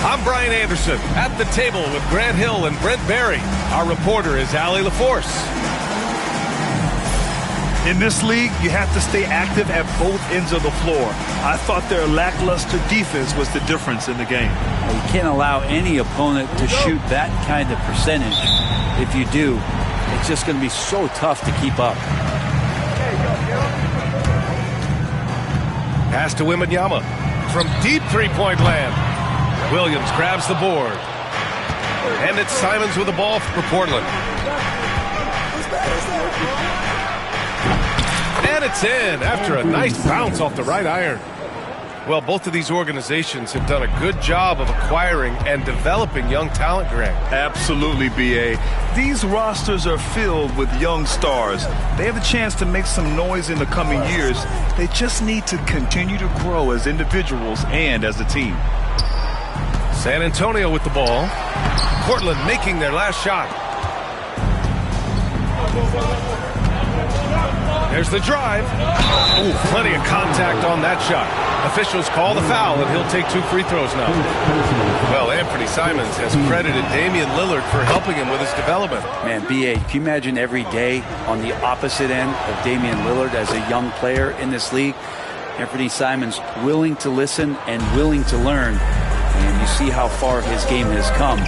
I'm Brian Anderson at the table with Grant Hill and Brent Barry. Our reporter is Allie LaForce. In this league, you have to stay active at both ends of the floor. I thought their lackluster defense was the difference in the game. You can't allow any opponent to shoot that kind of percentage. If you do, it's just going to be so tough to keep up. Pass to Wembanyama from deep three-point land. Williams grabs the board. And it's Simons with the ball for Portland. And it's in after a nice bounce off the right iron. Well, both of these organizations have done a good job of acquiring and developing young talent, Grant. Absolutely, B.A. These rosters are filled with young stars. They have a chance to make some noise in the coming years. They just need to continue to grow as individuals and as a team. San Antonio with the ball. Portland making their last shot. There's the drive. Ooh, plenty of contact on that shot. Officials call the foul, and he'll take 2 free throws now. Well, Anthony Simons has credited Damian Lillard for helping him with his development. Man, B.A., can you imagine every day on the opposite end of Damian Lillard as a young player in this league? Anthony Simons willing to listen and willing to learn. And you see how far his game has come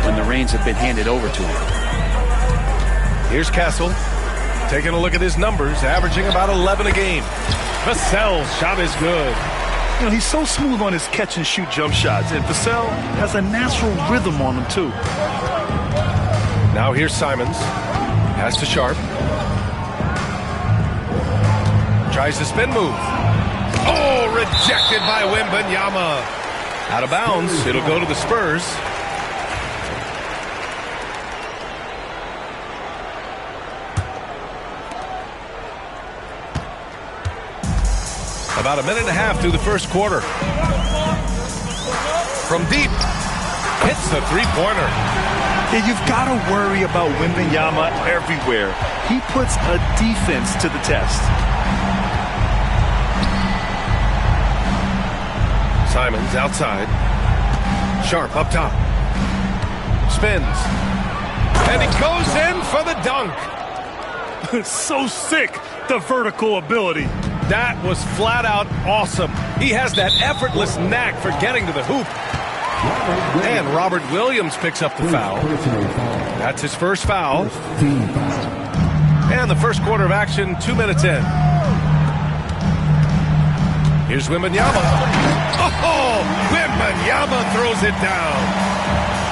when the reins have been handed over to him. Here's Castle. Taking a look at his numbers, averaging about 11 a game. Vassell's shot is good. You know, he's so smooth on his catch-and-shoot jump shots, and Vassell has a natural rhythm on him, too. Now here's Simons. Pass to Sharp. Tries the spin move. Oh, rejected by Wembanyama. Out of bounds. It'll go to the Spurs. About a minute and a half through the first quarter. From deep, hits the three-pointer. Yeah, you've got to worry about Wembanyama everywhere. He puts a defense to the test. Simons outside. Sharp up top. Spins. And he goes in for the dunk. So sick, the vertical ability. That was flat out awesome. He has that effortless knack for getting to the hoop. And Robert Williams picks up the foul. That's his first foul. And the first quarter of action, 2 minutes in. Here's Wembanyama. Oh, Wembanyama throws it down.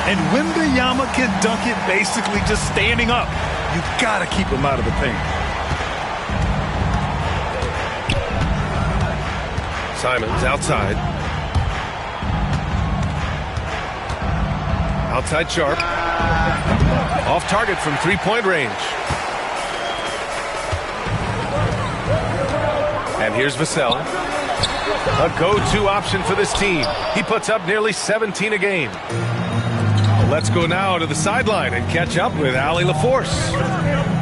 And Wembanyama can dunk it basically just standing up. You've got to keep him out of the paint. Simons outside. Outside Sharp. Off target from three-point range. And here's Vassell. A go-to option for this team. He puts up nearly 17 a game. Let's go now to the sideline and catch up with Allie LaForce.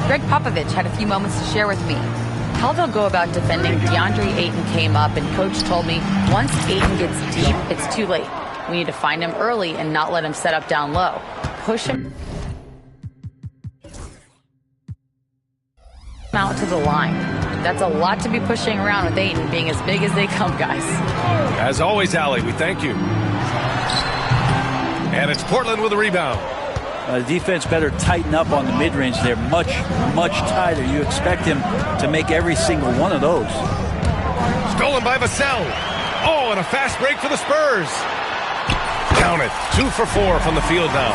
Greg Popovich had a few moments to share with me. How they'll go about defending DeAndre Ayton came up, and Coach told me once Ayton gets deep, it's too late. We need to find him early and not let him set up down low. Push him out to the line. That's a lot to be pushing around with Ayton being as big as they come, guys. As always, Allie, we thank you. And it's Portland with a rebound. The defense better tighten up on the mid-range. They're much, much tighter. You expect him to make every single one of those. Stolen by Vassell. Oh, and a fast break for the Spurs. Count it. 2 for 4 from the field now.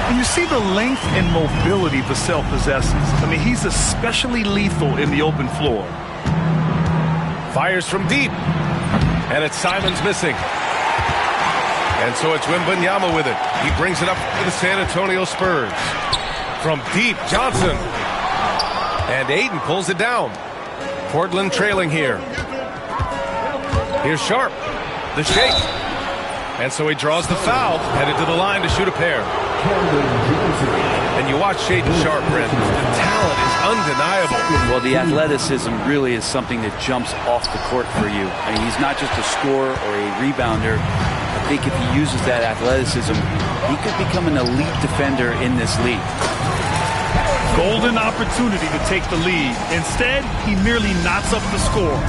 And you see the length and mobility Vassell possesses. I mean, he's especially lethal in the open floor. Fires from deep. And it's Simons missing. And so it's Wembanyama with it. He brings it up to the San Antonio Spurs. From deep, Johnson. And Ayton pulls it down. Portland trailing here. Here's Sharp. The shake. And so he draws the foul, headed to the line to shoot a pair. And you watch Shaedon Sharp, Brent. The talent is undeniable. Well, the athleticism really is something that jumps off the court for you. I mean, he's not just a scorer or a rebounder, but think if he uses that athleticism, he could become an elite defender in this league. Golden opportunity to take the lead. Instead, he merely knots up the score.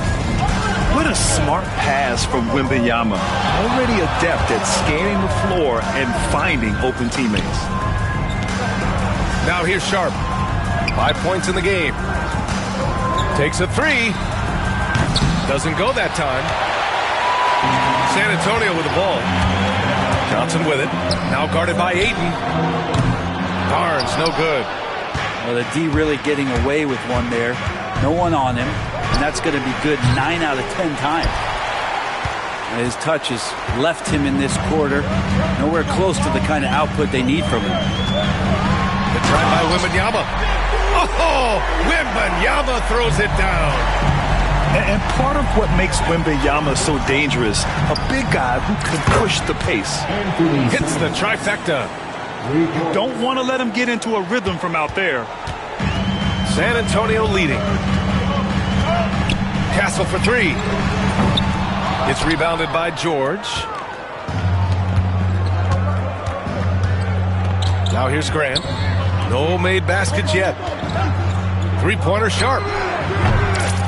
What a smart pass from Wembanyama. Already adept at scanning the floor and finding open teammates. Now here's Sharp. 5 points in the game. Takes a three. Doesn't go that time. San Antonio with the ball. Johnson with it. Now guarded by Ayton. Barnes, no good. Well, the D really getting away with one there. No one on him. And that's going to be good 9 out of 10 times. And his touch has left him in this quarter. Nowhere close to the kind of output they need from him. The try by Wembanyama. Oh, Wembanyama throws it down. And part of what makes Wembanyama so dangerous, a big guy who can push the pace. Hits the trifecta. You don't want to let him get into a rhythm from out there. San Antonio leading. Castle for three. It's rebounded by George. Now here's Grant. No made baskets yet. Three-pointer Sharp.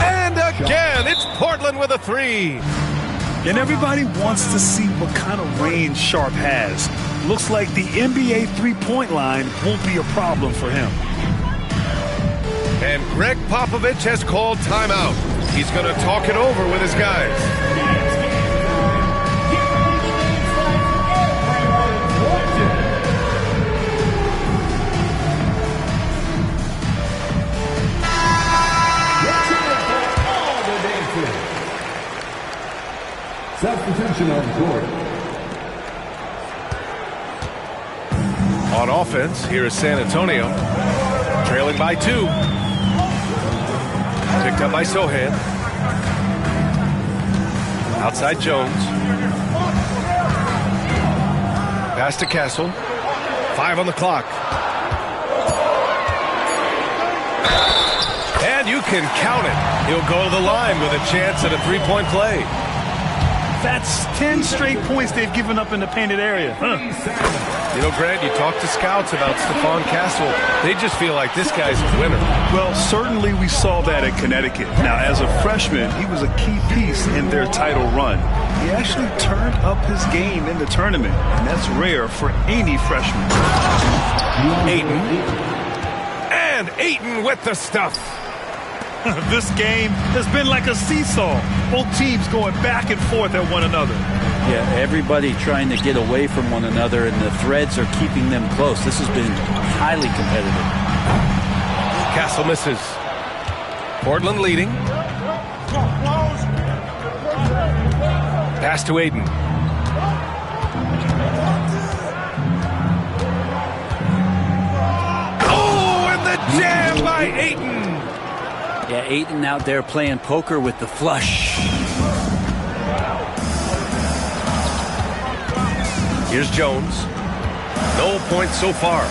And again, it's Portland with a three. And everybody wants to see what kind of range Sharp has. Looks like the NBA three-point line won't be a problem for him. And Greg Popovich has called timeout. He's going to talk it over with his guys. Substitution on court. On offense, here is San Antonio. Trailing by 2. Picked up by Sohan. Outside Jones. Pass to Castle. 5 on the clock. And you can count it. He'll go to the line with a chance at a three-point play. That's 10 straight points they've given up in the painted area. You know, Grant, you talk to scouts about Stephon Castle. They just feel like this guy's a winner. Well, certainly we saw that at Connecticut. Now, as a freshman, he was a key piece in their title run. He actually turned up his game in the tournament, and that's rare for any freshman. Ayton. And Ayton with the stuff. This game has been like a seesaw. Both teams going back and forth at one another. Yeah, everybody trying to get away from one another, and the threads are keeping them close. This has been highly competitive. Castle misses. Portland leading. Pass to Ayton. Oh, and the jam by Ayton. Yeah, Ayton out there playing poker with the flush. Here's Jones. No points so far.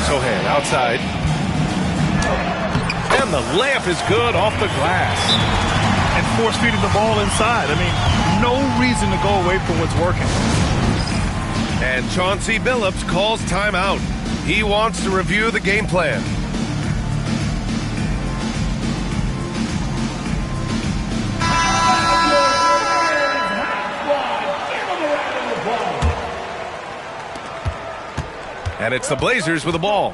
Sohan outside. And the layup is good off the glass. And force-feeding the ball inside. I mean, no reason to go away from what's working. And Chauncey Billups calls timeout. He wants to review the game plan. And it's the Blazers with the ball.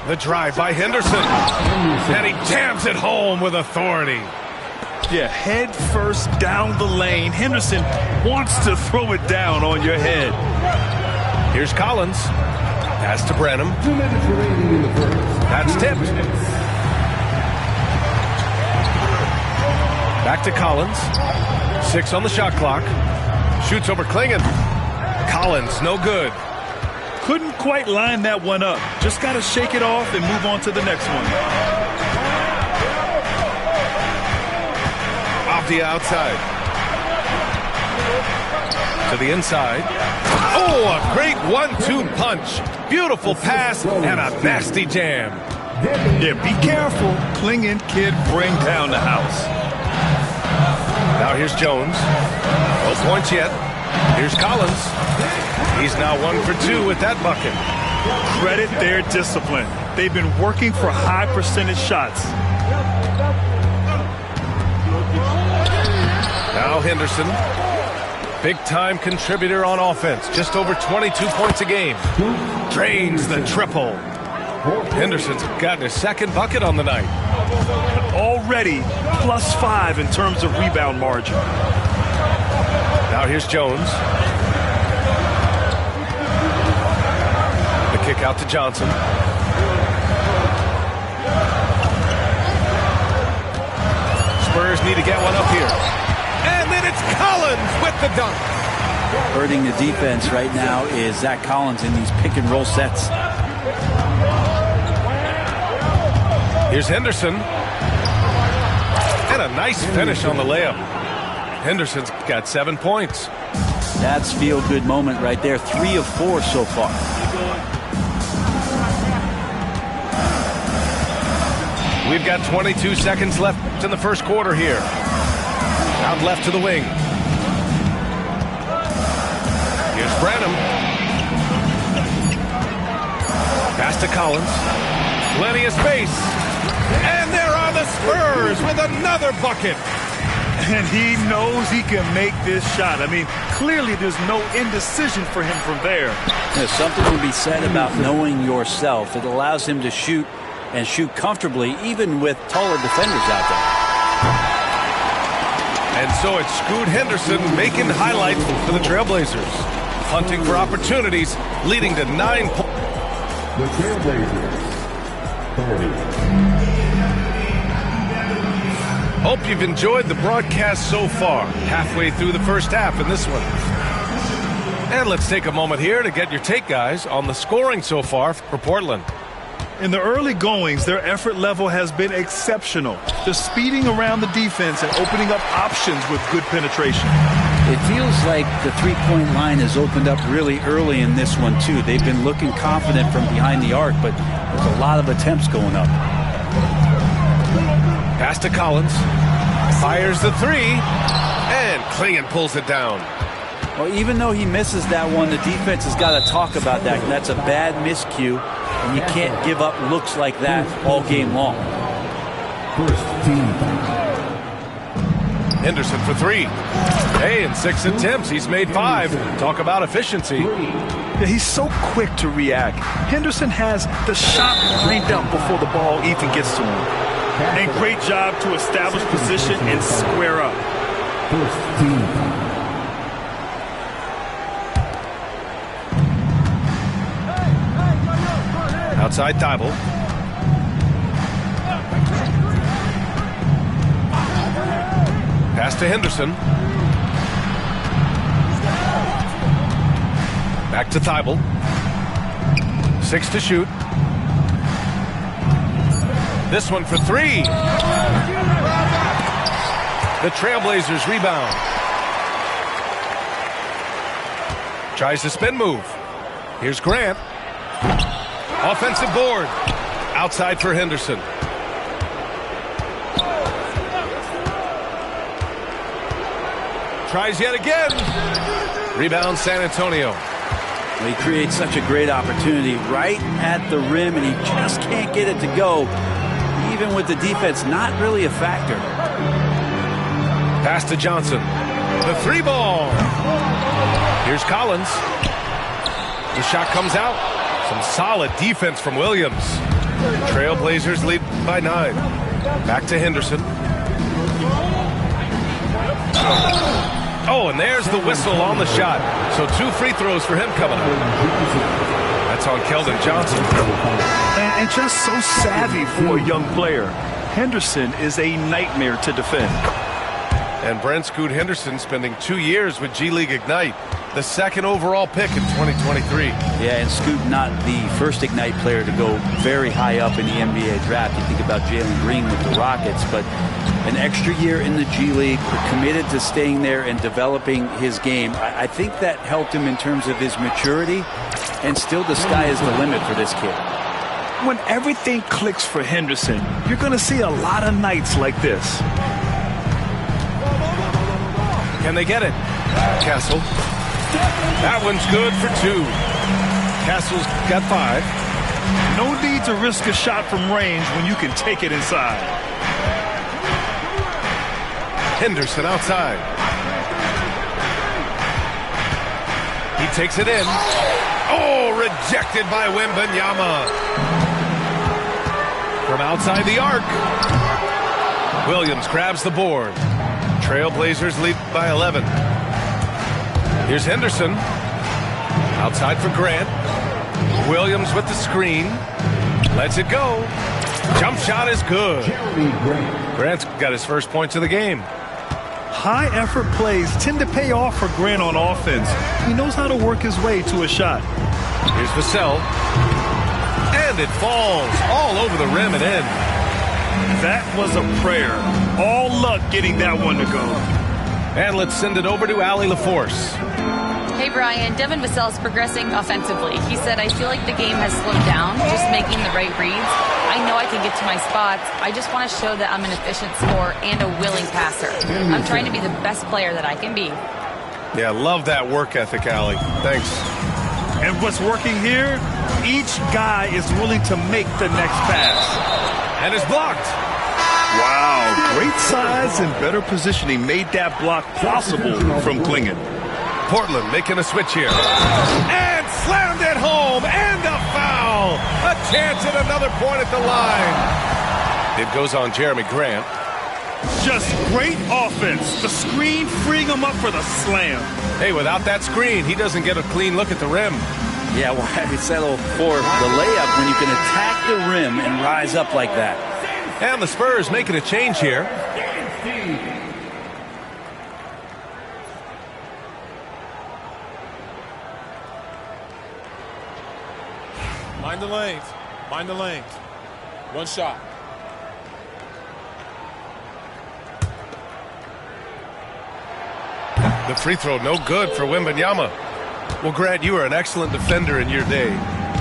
The drive by Henderson. And he jams it home with authority. Yeah, head first down the lane. Henderson wants to throw it down on your head. Here's Collins. Pass to Branham. 2 minutes remaining in the first. That's tipped. Back to Collins. 6 on the shot clock. Shoots over Klingon. Collins, no good. Couldn't quite line that one up. Just got to shake it off and move on to the next one. Off the outside. To the inside. Oh, a great 1-2 punch. Beautiful pass and a nasty jam. Yeah, be careful. Clinging kid bring down the house. Now here's Jones. No points yet. Here's Collins. He's now 1 for 2 with that bucket. Credit their discipline. They've been working for high percentage shots. Now Henderson. Big-time contributor on offense. Just over 22 points a game. Drains the triple. Henderson's gotten his second bucket on the night. Already +5 in terms of rebound margin. Now here's Jones. The kick out to Johnson. Spurs need to get one up here. And then it's Collins with the dunk. Hurting the defense right now is Zach Collins in these pick and roll sets. Here's Henderson. And a nice finish on the layup. Henderson's got 7 points. That's feel-good moment right there. 3 of 4 so far. We've got 22 seconds left in the first quarter here. Out left to the wing. Here's Branham. Pass to Collins. Plenty of space. And there are the Spurs with another bucket. And he knows he can make this shot. I mean, clearly there's no indecision for him from there. There's something to be said about knowing yourself. It allows him to shoot and shoot comfortably, even with taller defenders out there. And so it's Scoot Henderson making highlights for the Trailblazers. Hunting for opportunities, leading to 9 points. The Trailblazers, 30. Hope you've enjoyed the broadcast so far. Halfway through the first half in this one. And let's take a moment here to get your take, guys, on the scoring so far for Portland. In the early goings, their effort level has been exceptional. Just speeding around the defense and opening up options with good penetration. It feels like the three-point line has opened up really early in this one, too. They've been looking confident from behind the arc, but there's a lot of attempts going up. Pass to Collins. Fires the three. And Clingan pulls it down. Well, even though he misses that one, the defense has got to talk about that. That's a bad miscue, and you can't give up looks like that all game long. First team. Henderson for 3. Hey, in 6 attempts, he's made 5. Talk about efficiency. Yeah, he's so quick to react. Henderson has the shot lined up before the ball even gets to him. And great job to establish position and square up. First team. Outside Thibault. Pass to Henderson. Back to Thibault. 6 to shoot. This one for 3. The Trailblazers rebound. Tries the spin move. Here's Grant. Offensive board. Outside for Henderson. Tries yet again. Rebound San Antonio. He creates such a great opportunity right at the rim, and he just can't get it to go. Even with the defense not really a factor. Pass to Johnson. The 3 ball. Here's Collins. The shot comes out. Some solid defense from Williams. Trailblazers lead by 9. Back to Henderson. Oh, and there's the whistle on the shot. So 2 free throws for him coming up. That's on Keldon Johnson. And just so savvy for a young player. Henderson is a nightmare to defend. And Brent Scoot Henderson spending 2 years with G League Ignite. The 2nd overall pick in 2023. Yeah, and Scoot not the first Ignite player to go very high up in the NBA draft. You think about Jalen Green with the Rockets, but an extra year in the G League, committed to staying there and developing his game. I think that helped him in terms of his maturity, and still the sky is the limit for this kid. When everything clicks for Henderson, you're going to see a lot of nights like this. Can they get it? Castle. That one's good for 2. Castle's got 5. No need to risk a shot from range when you can take it inside. Henderson outside. He takes it in. Oh, rejected by Wembanyama. From outside the arc. Williams grabs the board. Trailblazers lead by 11. Here's Henderson. Outside for Grant. Williams with the screen. Lets it go. Jump shot is good. Grant's got his first points of the game. High-effort plays tend to pay off for Grant on offense. He knows how to work his way to a shot. Here's Vassell. And it falls all over the rim and in. That was a prayer. All luck getting that one to go. And let's send it over to Allie LaForce. Hey, Brian, Devin Vassell is progressing offensively. He said, I feel like the game has slowed down, just making the right reads. I know I can get to my spots. I just want to show that I'm an efficient scorer and a willing passer. I'm trying to be the best player that I can be. Yeah, love that work ethic, Allie. Thanks. And what's working here? Each guy is willing to make the next pass. And it's blocked. Wow, great size and better positioning made that block possible from Clingan. Portland making a switch here. And slammed it home. And a foul. A chance at another point at the line. It goes on Jeremy Grant. Just great offense. The screen freeing him up for the slam. Hey, without that screen, he doesn't get a clean look at the rim. Yeah, well, I settle for the layup when you can attack the rim and rise up like that. And the Spurs making a change here. Mind the lanes. Mind the lanes. One shot. The free throw no good for Wembanyama. Well, Grant, you were an excellent defender in your day.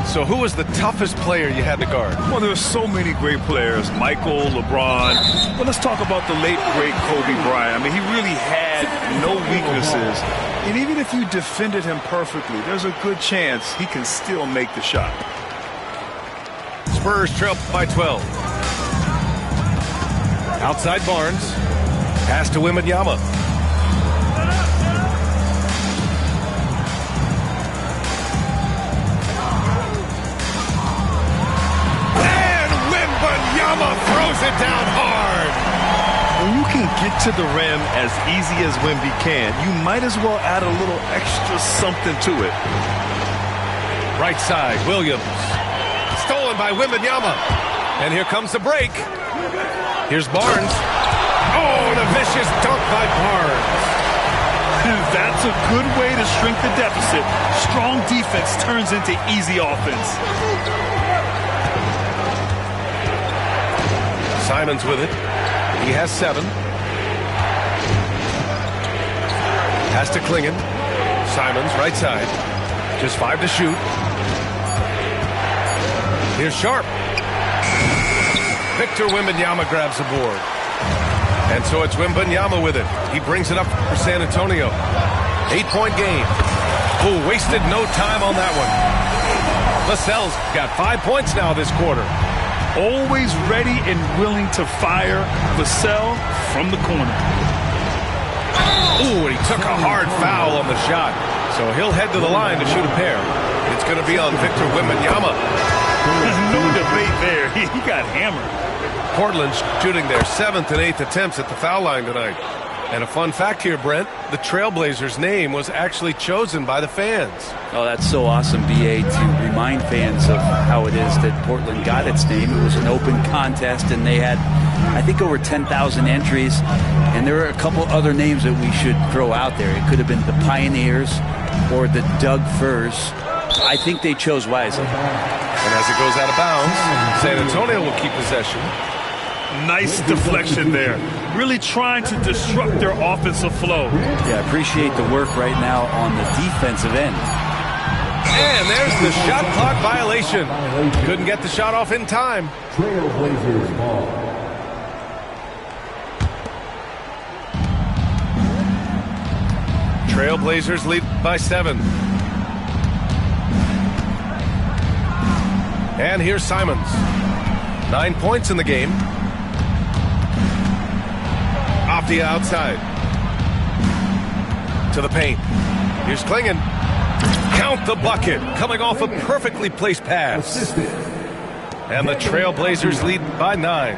So who was the toughest player you had to guard? Well, there are so many great players. Michael, LeBron. But let's talk about the late, great Kobe Bryant. I mean, he really had no weaknesses. And even if you defended him perfectly, there's a good chance he can still make the shot. Spurs trail by 12. Outside Barnes. Pass to Wembanyama. And Wembanyama throws it down hard. When you can get to the rim as easy as Wemby can, you might as well add a little extra something to it. Right side, Williams. Stolen by Wembanyama. And here comes the break. Here's Barnes. Oh, and a vicious dunk by Barnes. That's a good way to shrink the deficit. Strong defense turns into easy offense. Simons with it. He has 7. Pass to Clingan. Simons, right side. Just 5 to shoot. Here's Sharp. Victor Wembanyama grabs the board. And so it's Wembanyama with it. He brings it up for San Antonio. 8-point game. Oh, wasted no time on that one. Vassell's got 5 points now this quarter. Always ready and willing to fire. Vassell from the corner. Ooh, and he took a hard foul on the shot. So he'll head to the line to shoot a pair. It's going to be on Victor Wembanyama. No debate there. He got hammered. Portland shooting their 7th and 8th attempts at the foul line tonight. And a fun fact here, Brent, the Trailblazers' name was actually chosen by the fans. Oh, that's so awesome, BA, to remind fans of how it is that Portland got its name. It was an open contest, and they had, I think, over 10,000 entries. And there were a couple other names that we should throw out there. It could have been the Pioneers or the Doug Furs. I think they chose wisely. And as it goes out of bounds, San Antonio will keep possession. Nice deflection there. Really trying to disrupt their offensive flow. Yeah, appreciate the work right now on the defensive end. And there's the shot clock violation. Couldn't get the shot off in time. Trailblazers ball. Trailblazers lead by 7. And here's Simons. 9 points in the game. Off the outside. To the paint. Here's Klingon. Count the bucket. Coming off a perfectly placed pass. And the Trailblazers lead by 9.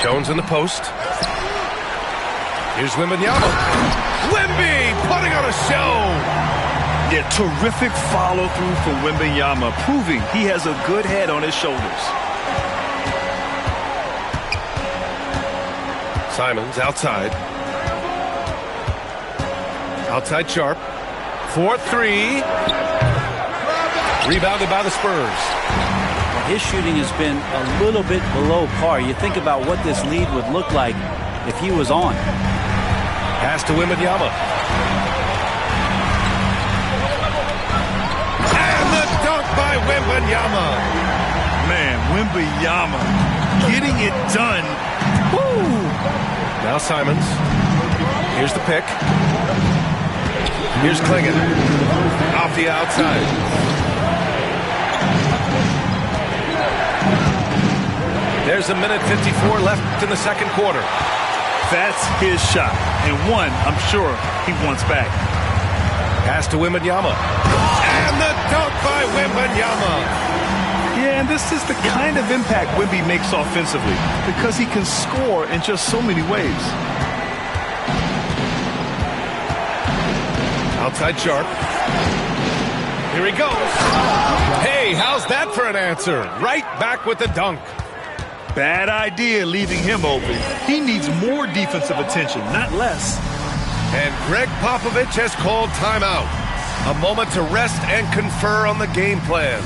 Jones in the post. Here's Wembanyama. Wemby putting on a show. Yeah, terrific follow-through from Wembanyama, proving he has a good head on his shoulders. Simons outside. Outside Sharp. 4-3. Rebounded by the Spurs. His shooting has been a little bit below par. You think about what this lead would look like if he was on. Pass to Wembanyama. And the dunk by Wembanyama. Man, Wembanyama getting it done. Woo! Now Simons. Here's the pick. Here's Klingon. Off the outside. There's a minute 54 left in the second quarter. That's his shot, and one I'm sure he wants back. Pass to Wembanyama. And the dunk by Wembanyama. Yeah, and this is the kind of impact Wemby makes offensively because he can score in just so many ways. Outside Sharp. Here he goes. Hey, how's that for an answer? Right back with the dunk. Bad idea leaving him open. He needs more defensive attention, not less. And Greg Popovich has called timeout. A moment to rest and confer on the game plan.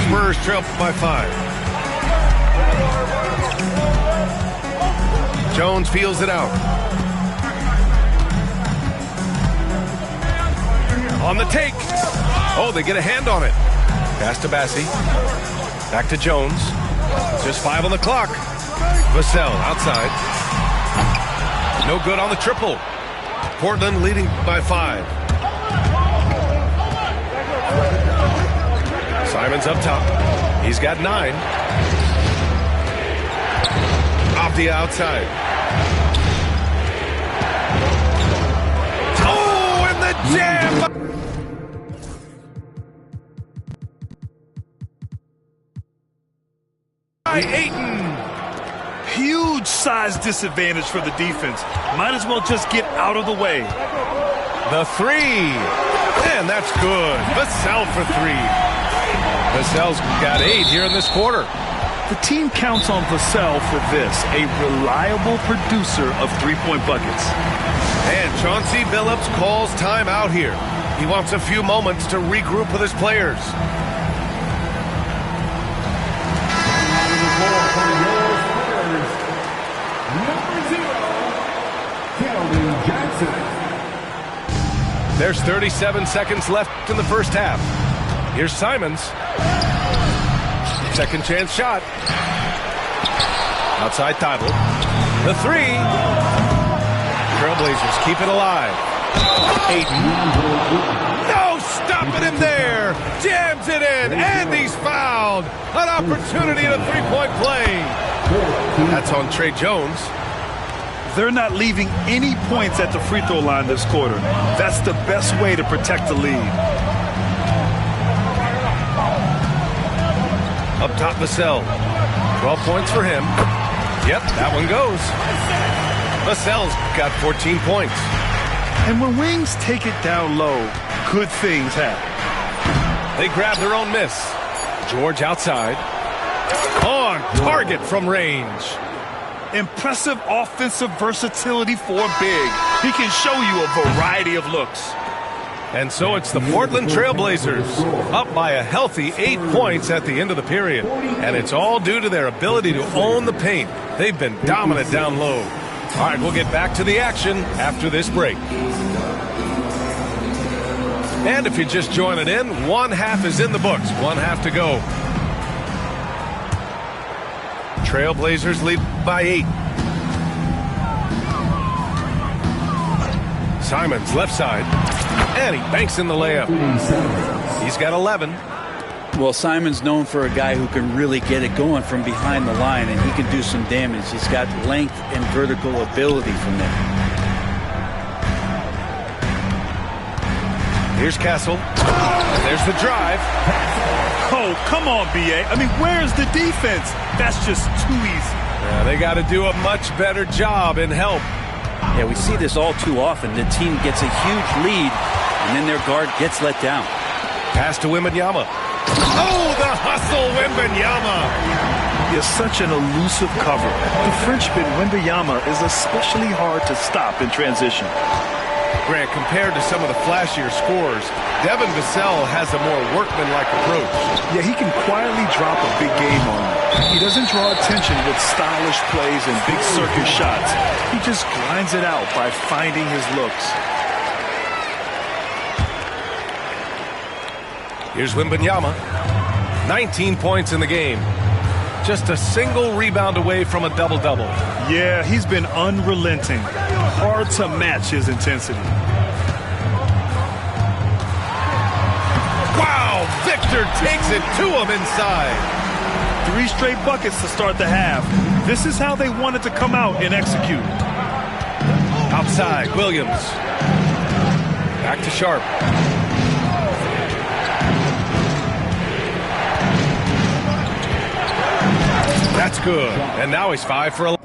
Spurs trail by 5. Jones feels it out. On the take. Oh, they get a hand on it. Pass to Bassie. Back to Jones. Just 5 on the clock. Vassell outside. No good on the triple. Portland leading by 5. Simons up top. He's got 9. Off the outside. Oh, and the jam! By Ayton. Huge size disadvantage for the defense. Might as well just get out of the way. The 3. And that's good. Vassell for 3. Vassell's got 8 here in this quarter. The team counts on Vassell for this, a reliable producer of three-point buckets. And Chauncey Billups calls timeout here. He wants a few moments to regroup with his players. There's 37 seconds left in the first half. Here's Simons. Second chance shot. Outside Thibault. The 3. Trailblazers keep it alive. Ayton. No stopping him there. Jams it in. And he's fouled. An opportunity at a three-point play. That's on Trey Jones. They're not leaving any points at the free throw line this quarter. That's the best way to protect the lead. Up top, Vassell. 12 points for him. Yep, that one goes. Vassell's got 14 points. And when Wings take it down low, good things happen. They grab their own miss. George outside. On target from range. Impressive offensive versatility for big. He can show you a variety of looks. And so it's the Portland Trailblazers up by a healthy 8 points at the end of the period. And it's all due to their ability to own the paint. They've been dominant down low. All right, we'll get back to the action after this break. And if you're just joining in, one half is in the books. One half to go. Trailblazers lead by 8. Simons left side. And he banks in the layup. He's got 11. Well, Simon's known for a guy who can really get it going from behind the line, and he can do some damage. He's got length and vertical ability from there. Here's Castle. There's the drive. Oh, come on, B.A. I mean, where's the defense? That's just too easy. Yeah, they got to do a much better job in help. Yeah, we see this all too often. The team gets a huge lead, and then their guard gets let down. Pass to Wembanyama. Oh, the hustle, Wembanyama. He is such an elusive cover. The Frenchman, Wembanyama, is especially hard to stop in transition. Grant, compared to some of the flashier scorers, Devin Vassell has a more workmanlike approach. Yeah, he can quietly drop a big game on you. He doesn't draw attention with stylish plays and big circus shots. He just grinds it out by finding his looks. Here's Wembanyama. 19 points in the game. Just a single rebound away from a double-double. Yeah, he's been unrelenting. Hard to match his intensity. Wow! Victor takes it to him inside. 3 straight buckets to start the half. This is how they wanted to come out and execute. Outside, Williams. Back to Sharp. That's good. And now he's 5 for 11.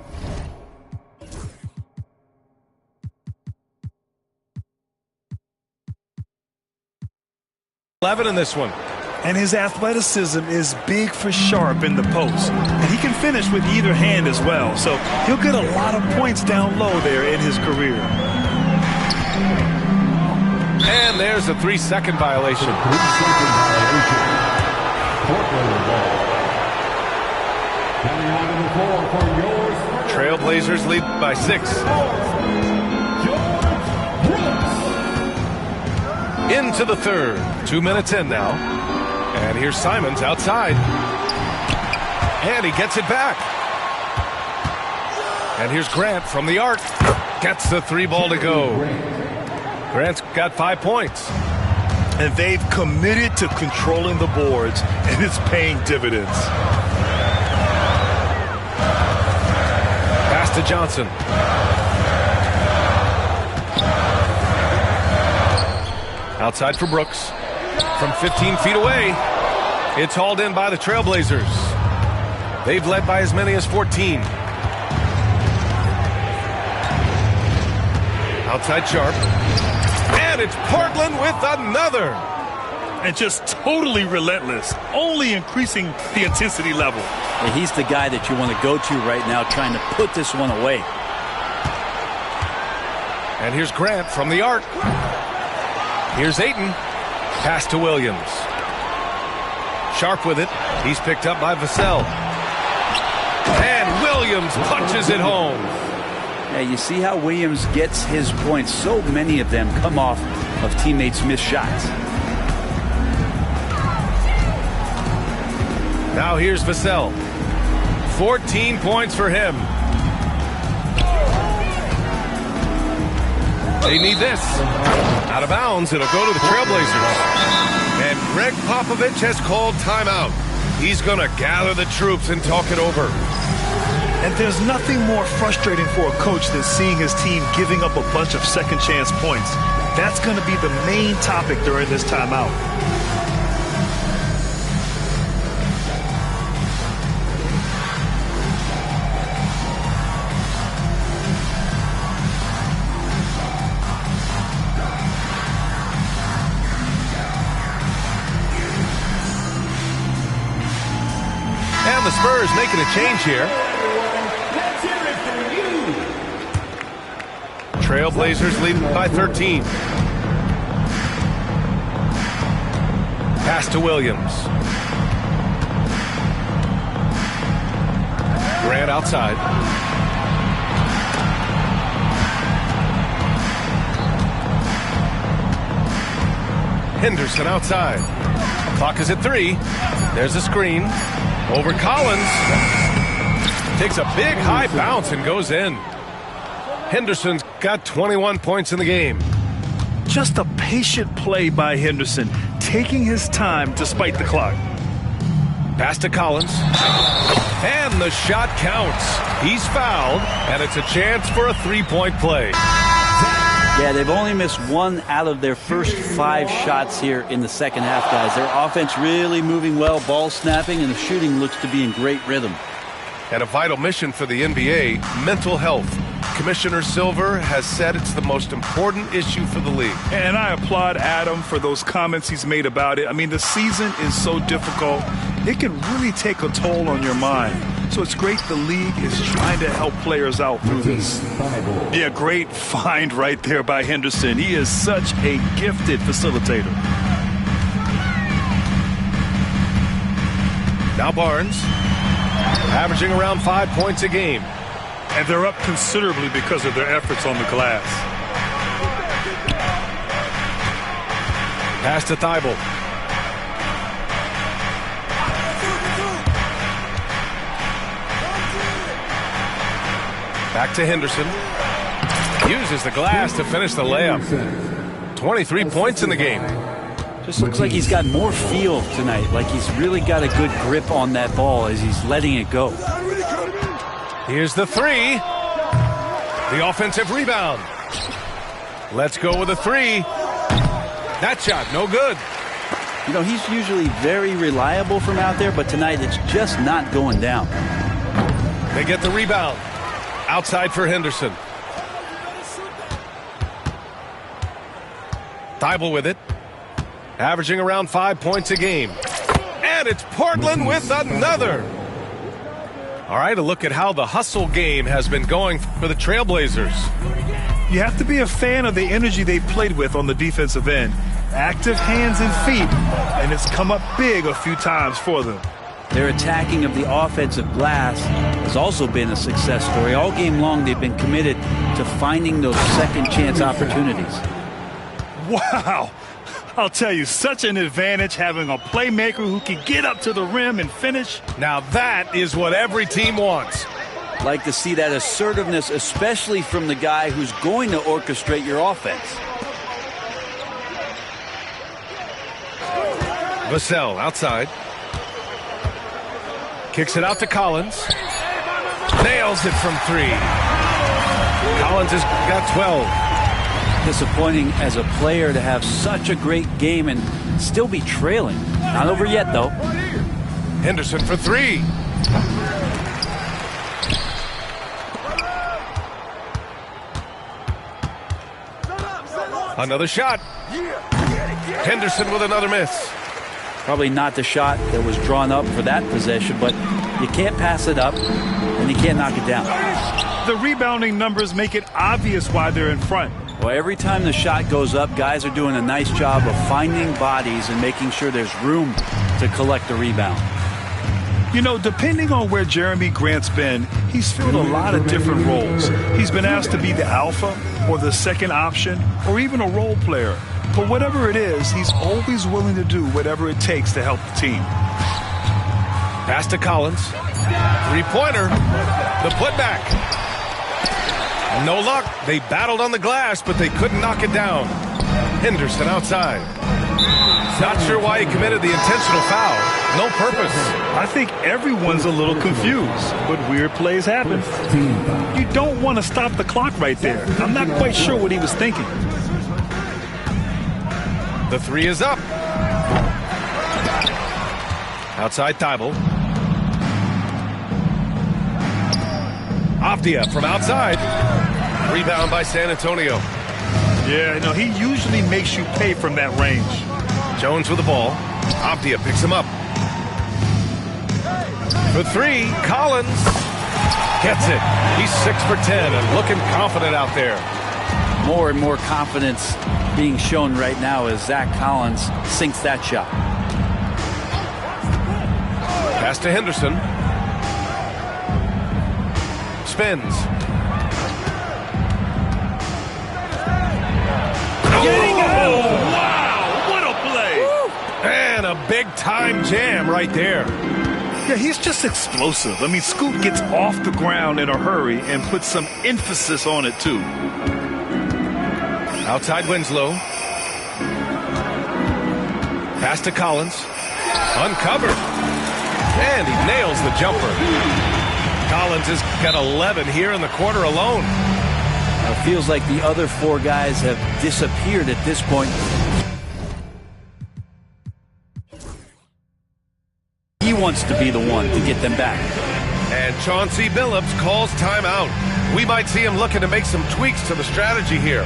In this one. And his athleticism is big for Sharp in the post. And he can finish with either hand as well. So he'll get a lot of points down low there in his career. And there's a 3-second violation. Trailblazers lead by 6. Into the third. 2 minutes in now. And here's Simons outside. And he gets it back. And here's Grant from the arc. Gets the 3-ball to go. Grant's got 5 points. And they've committed to controlling the boards, and it's paying dividends. Pass to Johnson. Outside for Brooks. From 15 feet away, it's hauled in by the Trailblazers. They've led by as many as 14. Outside Sharp. And it's Portland with another. And just totally relentless, only increasing the intensity level. And he's the guy that you want to go to right now, trying to put this one away. And here's Grant from the arc. Here's Ayton. Pass to Williams. Sharp with it. He's picked up by Vassell. And Williams punches it home. Yeah, you see how Williams gets his points. So many of them come off of teammates' missed shots. Now here's Vassell. 14 points for him. They need this. Out of bounds, it'll go to the Trailblazers. And Greg Popovich has called timeout. He's going to gather the troops and talk it over. And there's nothing more frustrating for a coach than seeing his team giving up a bunch of second chance points. That's going to be the main topic during this timeout. And the Spurs making a change here. Trailblazers leading by 13. Pass to Williams. Grant outside. Henderson outside. Clock is at 3. There's a screen. Over Collins. Takes a big high bounce and goes in. Henderson's got 21 points in the game. Just a patient play by Henderson, taking his time despite the clock. Pass to Collins. And the shot counts. He's fouled, and it's a chance for a three-point play. Yeah, they've only missed 1 out of their first 5 shots here in the second half, guys. Their offense really moving well, ball snapping, and the shooting looks to be in great rhythm. And a vital mission for the NBA, mental health. Commissioner Silver has said it's the most important issue for the league. And I applaud Adam for those comments he's made about it. I mean, the season is so difficult. It can really take a toll on your mind. So it's great the league is trying to help players out through this. Yeah, great find right there by Henderson. He is such a gifted facilitator. Now Barnes, averaging around 5 points a game. And they're up considerably because of their efforts on the glass. Pass to Thibault. Back to Henderson. Uses the glass to finish the layup. 23 points in the game. Just looks like he's got more feel tonight, like he's really got a good grip on that ball as he's letting it go. Here's the 3. The offensive rebound. Let's go with a 3. That shot, no good. You know, he's usually very reliable from out there, but tonight it's just not going down. They get the rebound. Outside for Henderson. Thibault with it. Averaging around 5 points a game. And it's Portland with another. All right, a look at how the hustle game has been going for the Trailblazers. You have to be a fan of the energy they played with on the defensive end. Active hands and feet, and it's come up big a few times for them. Their attacking of the offensive glass has also been a success story. All game long, they've been committed to finding those second chance opportunities. Wow. I'll tell you, such an advantage having a playmaker who can get up to the rim and finish. Now that is what every team wants. Like to see that assertiveness, especially from the guy who's going to orchestrate your offense. Vassell outside. Kicks it out to Collins. Nails it from 3. Collins has got 12. Disappointing as a player to have such a great game and still be trailing. Not over yet, though. Henderson for 3. Another shot. Henderson with another miss. Probably not the shot that was drawn up for that possession, but you can't pass it up and you can't knock it down. The rebounding numbers make it obvious why they're in front. Well, every time the shot goes up, guys are doing a nice job of finding bodies and making sure there's room to collect the rebound. You know, depending on where Jeremy Grant's been, he's filled a lot of different roles. He's been asked to be the alpha or the second option or even a role player. But whatever it is, he's always willing to do whatever it takes to help the team. Pass to Collins. Three-pointer. The putback. No luck. They battled on the glass, but they couldn't knock it down. Henderson outside. Not sure why he committed the intentional foul. No purpose. I think everyone's a little confused, but weird plays happen. You don't want to stop the clock right there. I'm not quite sure what he was thinking. The 3 is up. Outside Thibault. Avdia from outside. Rebound by San Antonio. Yeah, no, he usually makes you pay from that range. Jones with the ball. Avdia picks him up. For 3, Collins gets it. He's 6 for 10 and looking confident out there. More and more confidence being shown right now as Zach Collins sinks that shot. Pass to Henderson. Spins. Oh, wow! What a play! And a big-time jam right there. Yeah, he's just explosive. I mean, Scoot gets off the ground in a hurry and puts some emphasis on it, too. Outside Winslow. Pass to Collins. Uncovered. And he nails the jumper. Collins has got 11 here in the quarter alone. Now it feels like the other four guys have disappeared at this point. He wants to be the one to get them back. And Chauncey Billups calls timeout. We might see him looking to make some tweaks to the strategy here.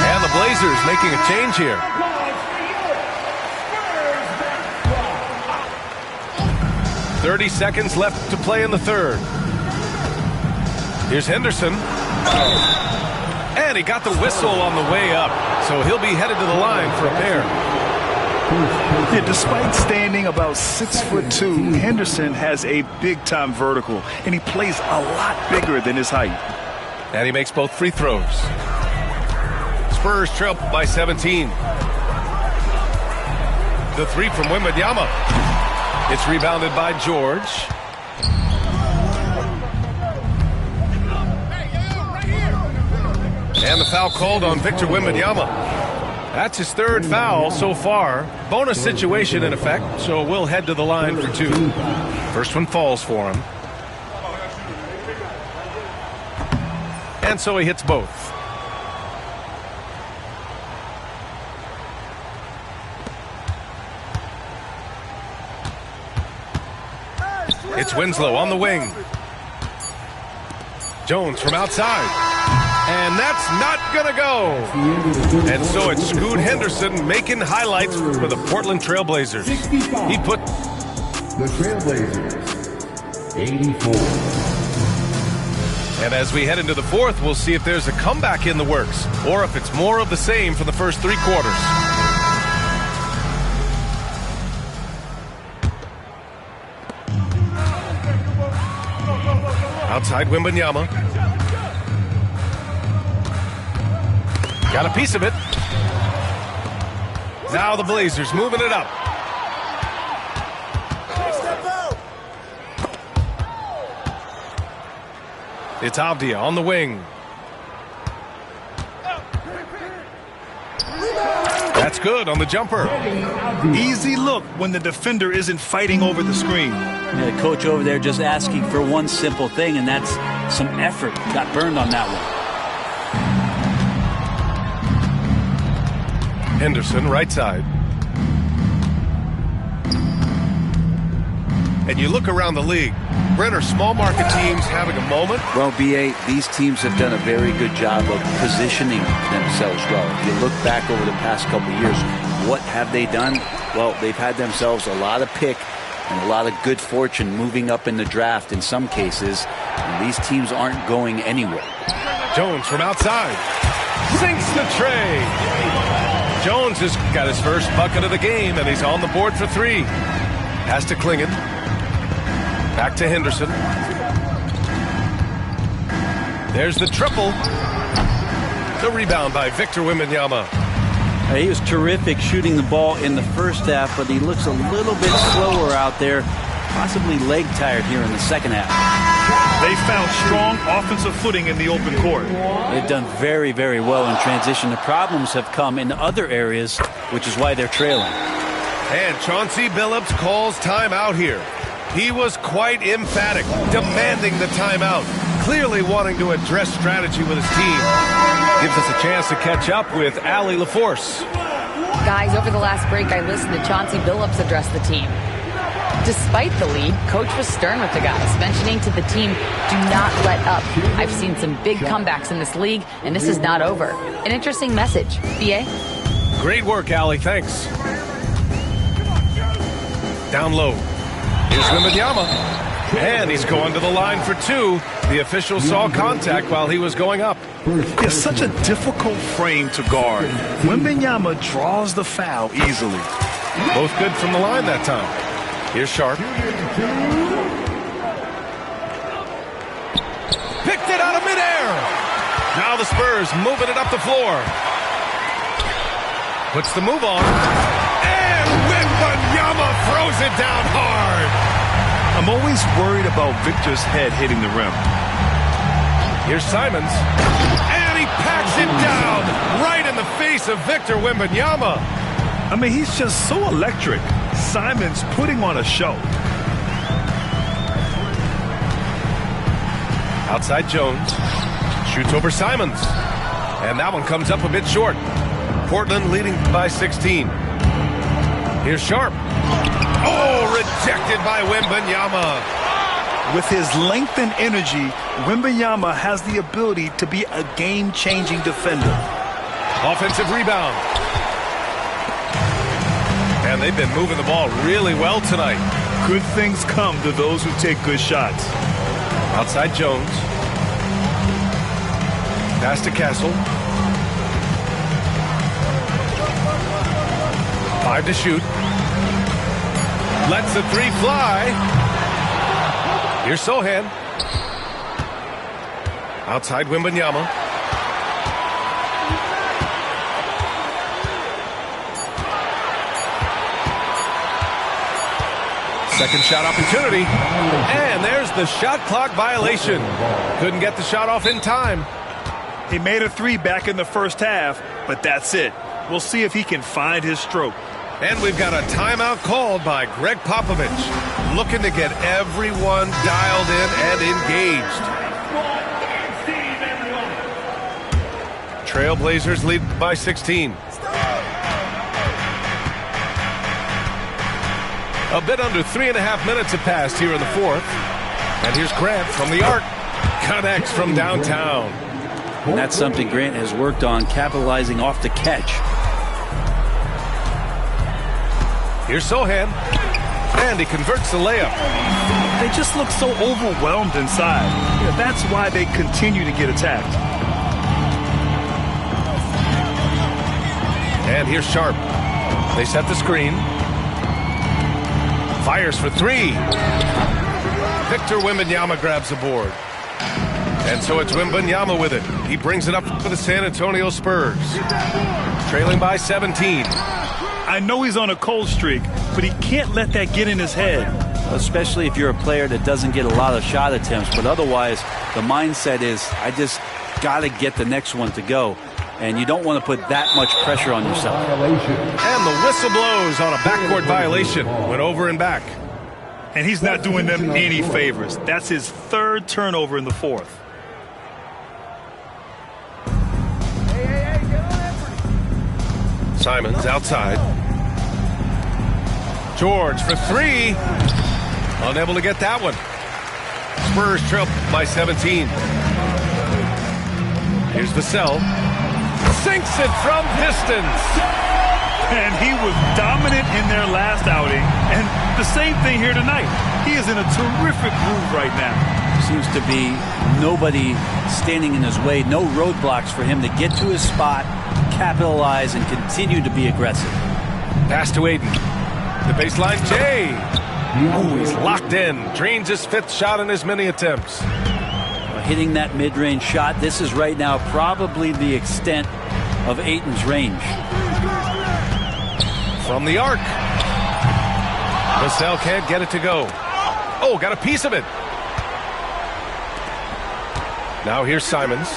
And the Blazers making a change here. "30 seconds left to play in the third. Here's Henderson. And he got the whistle on the way up. So he'll be headed to the line for a pair. Yeah, despite standing about 6'2", Henderson has a big-time vertical, and he plays a lot bigger than his height. And he makes both free throws. Spurs trail by 17. The three from Wembanyama. It's rebounded by George. And the foul called on Victor Wembanyama. That's his third foul so far. Bonus situation in effect, so we'll head to the line for two. First one falls for him. And so he hits both. It's Winslow on the wing. Jones from outside. And that's not going to go. And so it's Scoot Henderson making highlights for the Portland Trailblazers. He put the Trailblazers, 84. And as we head into the fourth, we'll see if there's a comeback in the works or if it's more of the same for the first three quarters. Outside Wembanyama. Got a piece of it. Now the Blazers moving it up. It's Avdia on the wing. That's good on the jumper. Easy look when the defender isn't fighting over the screen. Yeah, the coach over there just asking for one simple thing, and that's some effort. Got burned on that one. Henderson, right side. And you look around the league. Brent, are small market teams having a moment? Well, B.A., these teams have done a very good job of positioning themselves well. If you look back over the past couple of years, what have they done? Well, they've had themselves a lot of pick and a lot of good fortune moving up in the draft in some cases. And these teams aren't going anywhere. Jones from outside. Sinks the tray. Jones has got his first bucket of the game, and he's on the board for three. Pass to Clingan. Back to Henderson. There's the triple. The rebound by Victor Wembanyama. He was terrific shooting the ball in the first half, but he looks a little bit slower out there, possibly leg tired here in the second half. They found strong offensive footing in the open court. They've done very, very well in transition. The problems have come in other areas, which is why they're trailing. And Chauncey Billups calls timeout here. He was quite emphatic, demanding the timeout, clearly wanting to address strategy with his team. Gives us a chance to catch up with Allie LaForce. Guys, over the last break, I listened to Chauncey Billups address the team. Despite the lead, Coach was stern with the guys, mentioning to the team, do not let up. I've seen some big comebacks in this league, and this is not over. An interesting message. B.A.? Great work, Allie. Thanks. Down low. Here's Wembanyama. And he's going to the line for two. The official saw contact while he was going up. It's such a difficult frame to guard. Wembanyama draws the foul easily. Both good from the line that time. Here's Sharp. Picked it out of midair. Now the Spurs moving it up the floor. Puts the move on. And Wembanyama throws it down hard. I'm always worried about Victor's head hitting the rim. Here's Simons. And he packs it down right in the face of Victor Wembanyama. I mean, he's just so electric. Simons putting on a show. Outside Jones. Shoots over Simons. And that one comes up a bit short. Portland leading by 16. Here's Sharp. Oh, rejected by Wembanyama. With his length and energy, Wembanyama has the ability to be a game-changing defender. Offensive rebound. And they've been moving the ball really well tonight. Good things come to those who take good shots. Outside Jones. Pass to Castle. 5 to shoot. Lets the three fly. Here's Sohan. Outside Wembanyama. Second shot opportunity. And there's the shot clock violation. Couldn't get the shot off in time. He made a three back in the first half, but that's it. We'll see if he can find his stroke. And we've got a timeout called by Greg Popovich, looking to get everyone dialed in and engaged. Trailblazers lead by 16. A bit under 3.5 minutes have passed here in the fourth. And here's Grant from the arc. Connects from downtown. And that's something Grant has worked on, capitalizing off the catch. Here's Sohan. And he converts the layup. They just look so overwhelmed inside. Yeah, that's why they continue to get attacked. And here's Sharp. They set the screen. Fires for three. Victor Wembanyama grabs the board. And so it's Wembanyama with it. He brings it up for the San Antonio Spurs. Trailing by 17. I know he's on a cold streak, but he can't let that get in his head. Especially if you're a player that doesn't get a lot of shot attempts. But otherwise, the mindset is, I just got to get the next one to go. And you don't want to put that much pressure on yourself. And the whistle blows on a backcourt violation. Went over and back. And he's not doing them any favors. That's his third turnover in the fourth. Simons outside. George for three. Unable to get that one. Spurs trail by 17. Here's Vassell. Sinks it from distance. And he was dominant in their last outing. And the same thing here tonight. He is in a terrific groove right now. Seems to be nobody standing in his way. No roadblocks for him to get to his spot, capitalize, and continue to be aggressive. Pass to Aiden. The baseline, Jay. Oh, he's locked in. Drains his fifth shot in his many attempts. Hitting that mid-range shot, this is right now probably the extent of Ayton's range. From the arc. Vassell can't get it to go. Oh, got a piece of it. Now here's Simons.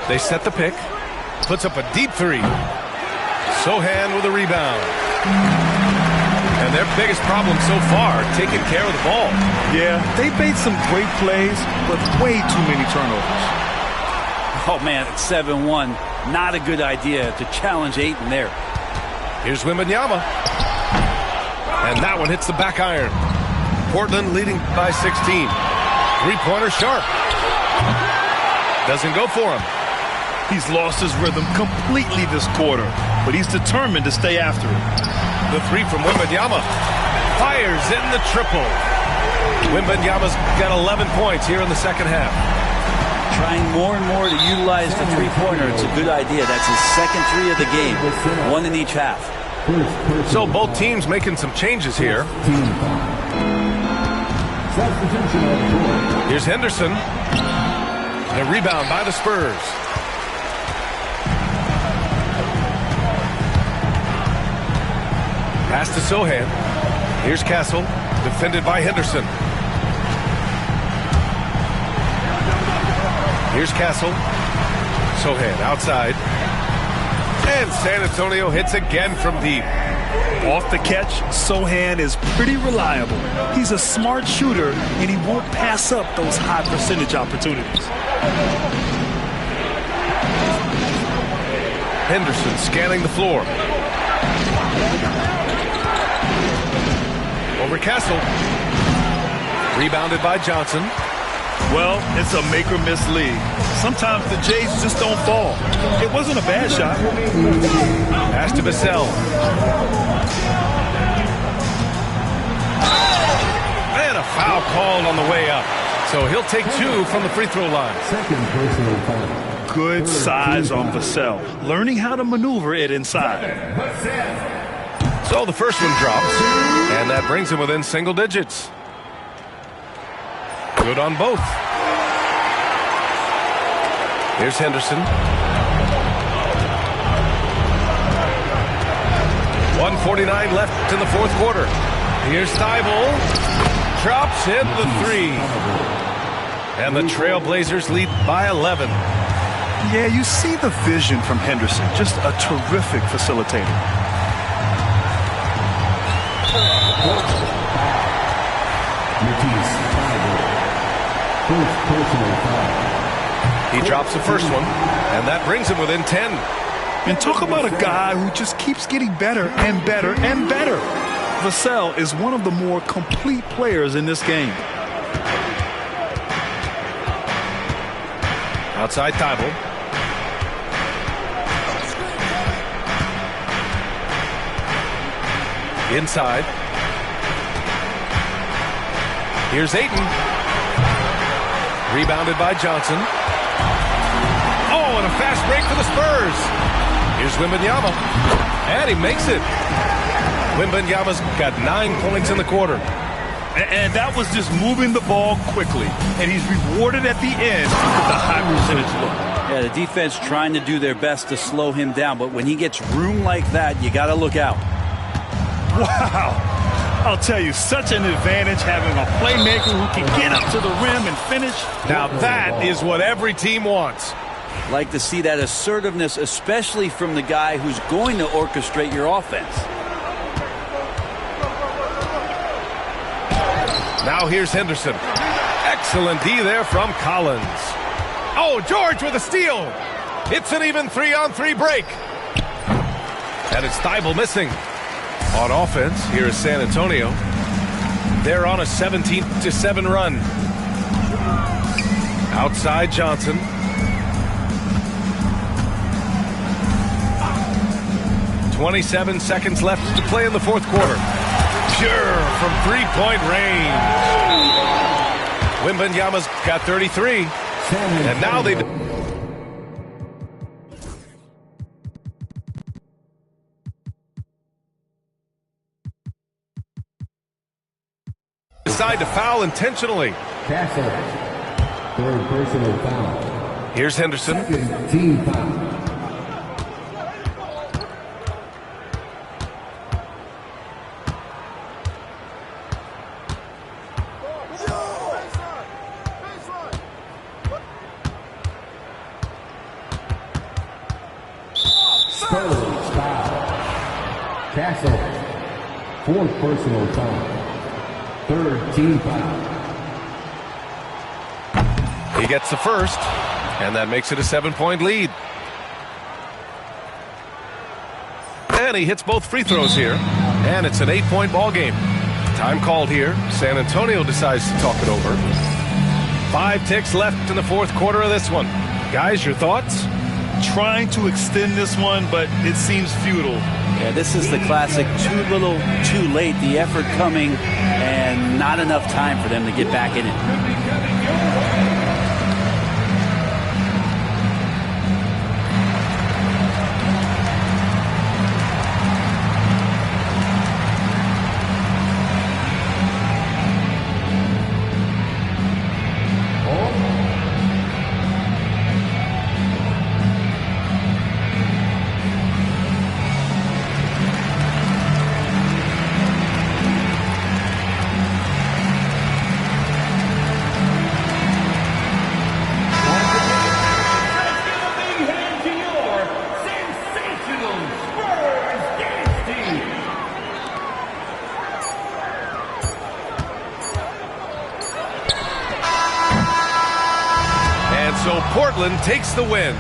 They set the pick. Puts up a deep three. Sohan with a rebound. And their biggest problem so far, taking care of the ball. Yeah, they've made some great plays, but way too many turnovers. Oh, man, it's 7-1. Not a good idea to challenge Ayton there. Here's Wembanyama. And that one hits the back iron. Portland leading by 16. Three-pointer Sharp. Doesn't go for him. He's lost his rhythm completely this quarter, but he's determined to stay after it. The three from Wembanyama. Fires in the triple. Wembanyama's got 11 points here in the second half. trying more and more to utilize the three-pointer. It's a good idea. That's his second three of the game, one in each half. So both teams making some changes here. Here's Henderson. A rebound by the Spurs. Pass to Sohan. Here's Castle, defended by Henderson. Here's Castle. Sohan outside. And San Antonio hits again from deep. Off the catch, Sohan is pretty reliable. He's a smart shooter, and he won't pass up those high percentage opportunities. Henderson scanning the floor. Over Castle. Rebounded by Johnson. Well, it's a make-or-miss league. Sometimes the Jays just don't fall. It wasn't a bad shot. Pass to Vassell. And a foul called on the way up. So he'll take two from the free throw line. Second personal foul. Good size on Vassell. Learning how to maneuver it inside. So the first one drops, and that brings him within single digits. Good on both. Here's Henderson. 1:49 left in the fourth quarter. Here's Thybulle. Drops in the three. And the Trailblazers lead by 11. Yeah, you see the vision from Henderson. Just a terrific facilitator. He drops the first one, and that brings him within 10. And talk about a guy who just keeps getting better and better and better. Vassell is one of the more complete players in this game. Outside Thybulle. Inside. Here's Ayton. Rebounded by Johnson. Oh, and a fast break for the Spurs. Here's Wembanyama. And he makes it. Wembanyama's got 9 points in the quarter. And that was just moving the ball quickly. And he's rewarded at the end with a high percentage look. Yeah, the defense trying to do their best to slow him down. But when he gets room like that, you got to look out. Wow. I'll tell you, such an advantage having a playmaker who can get up to the rim and finish. Now that is what every team wants. Like to see that assertiveness, especially from the guy who's going to orchestrate your offense. Now here's Henderson. Excellent D there from Collins. Oh, George with a steal. It's an even 3-on-3 break. And it's Thybulle missing. On offense, here is San Antonio. They're on a 17-7 run. Outside Johnson. "27 seconds left to play in the fourth quarter. Pure from three-point range. Wembanyama's got 33. And now they decide to foul intentionally. Castle. Third personal foul. Here's Henderson. Second team foul. Spurs foul. Castle. Fourth personal foul. Third team foul. He gets the first, and that makes it a 7-point lead. And he hits both free throws here, and it's an 8-point ball game. Time called here. San Antonio decides to talk it over. 5 ticks left in the fourth quarter of this one. Guys, your thoughts? Trying to extend this one, but it seems futile. Yeah, this is the classic too little, too late. The effort coming and not enough time for them to get back in it. So Portland takes the win.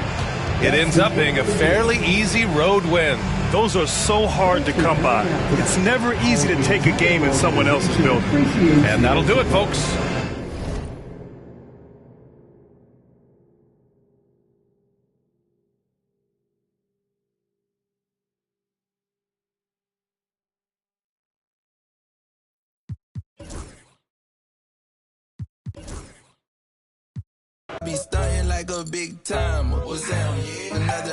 It ends up being a fairly easy road win. Those are so hard to come by. It's never easy to take a game in someone else's building. And that'll do it, folks. Be stunting like a big timer. What's that? Another